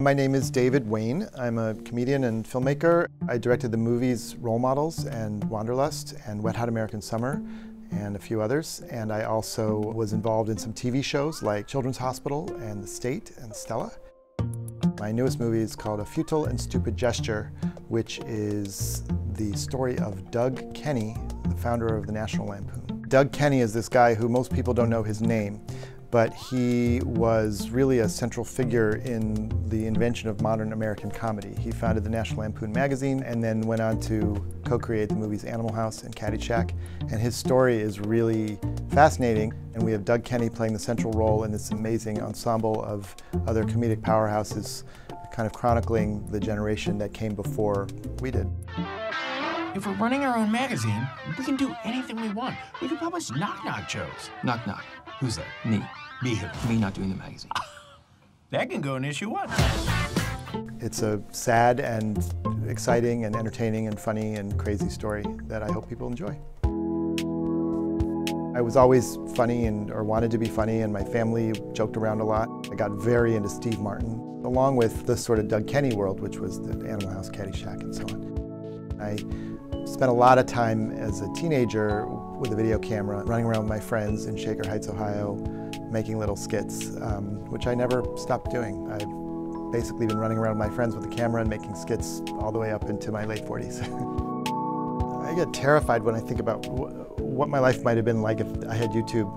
My name is David Wain. I'm a comedian and filmmaker. I directed the movies Role Models and Wanderlust and Wet Hot American Summer and a few others. And I also was involved in some TV shows like Children's Hospital and The State and Stella. My newest movie is called A Futile and Stupid Gesture, which is the story of Doug Kenny, the founder of the National Lampoon. Doug Kenny is this guy who most people don't know his name, but he was really a central figure in the invention of modern American comedy. He founded the National Lampoon magazine and then went on to co-create the movies Animal House and Caddyshack. And his story is really fascinating. And we have Doug Kenny playing the central role in this amazing ensemble of other comedic powerhouses, kind of chronicling the generation that came before we did. If we're running our own magazine, we can do anything we want. We can publish knock-knock jokes. Knock-knock. Who's that? Me. Me who? Me not doing the magazine. That can go in issue 1. It's a sad and exciting and entertaining and funny and crazy story that I hope people enjoy. I was always funny or wanted to be funny, and my family joked around a lot. I got very into Steve Martin, along with the sort of Doug Kenny world, which was the Animal House, Caddyshack, and so on. I spent a lot of time as a teenager with a video camera, running around with my friends in Shaker Heights, Ohio, making little skits, which I never stopped doing. I've basically been running around with my friends with a camera and making skits all the way up into my late 40s. I get terrified when I think about what my life might have been like if I had YouTube.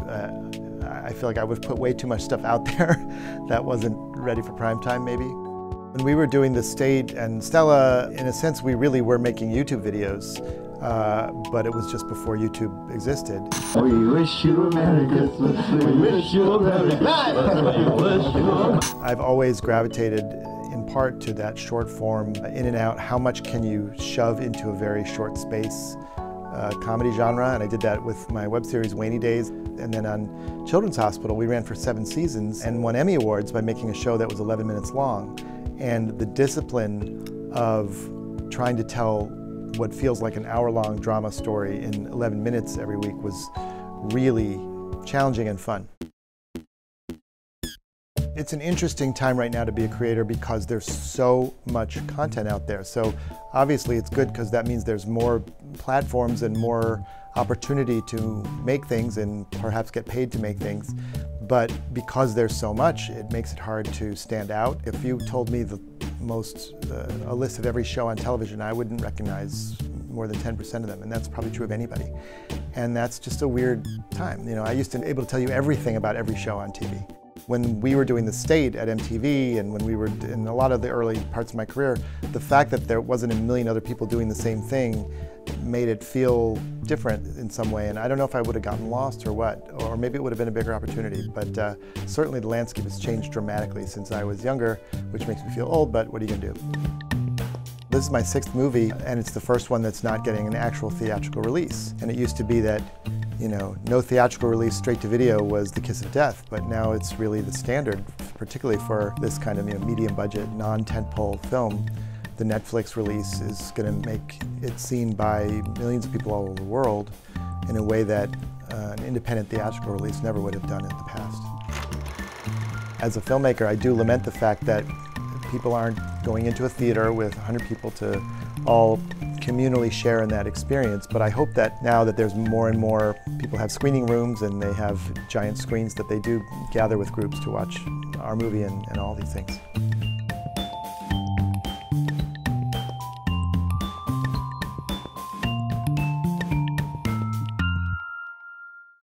I feel like I would put way too much stuff out there that wasn't ready for prime time, maybe. When we were doing The State and Stella, in a sense, we really were making YouTube videos, but it was just before YouTube existed. We wish you a Merry Christmas, we wish you a Merry Christmas. I've always gravitated in part to that short form, in and out, how much can you shove into a very short space comedy genre, and I did that with my web series Wainy Days. And then on Children's Hospital, we ran for 7 seasons and won Emmy Awards by making a show that was 11 minutes long. And the discipline of trying to tell what feels like an hour-long drama story in 11 minutes every week was really challenging and fun. It's an interesting time right now to be a creator because there's so much content out there. So obviously it's good because that means there's more platforms and more opportunity to make things and perhaps get paid to make things. But because there's so much, it makes it hard to stand out. If you told me a list of every show on television, I wouldn't recognize more than 10% of them, and that's probably true of anybody. And that's just a weird time. You know, I used to be able to tell you everything about every show on TV. When we were doing The State at MTV and when we were in a lot of the early parts of my career, the fact that there wasn't a million other people doing the same thing made it feel different in some way. And I don't know if I would have gotten lost or what, or maybe it would have been a bigger opportunity. But certainly the landscape has changed dramatically since I was younger, which makes me feel old, but what are you gonna do? This is my 6th movie, and it's the first one that's not getting an actual theatrical release. And it used to be that, you know, no theatrical release straight to video was the kiss of death, but now it's really the standard, particularly for this kind of, medium budget, non-tentpole film. The Netflix release is going to make it seen by millions of people all over the world in a way that an independent theatrical release never would have done in the past. As a filmmaker, I do lament the fact that people aren't going into a theater with 100 people to all communally share in that experience, but I hope that now that there's more and more people have screening rooms and they have giant screens, that they do gather with groups to watch our movie and all these things.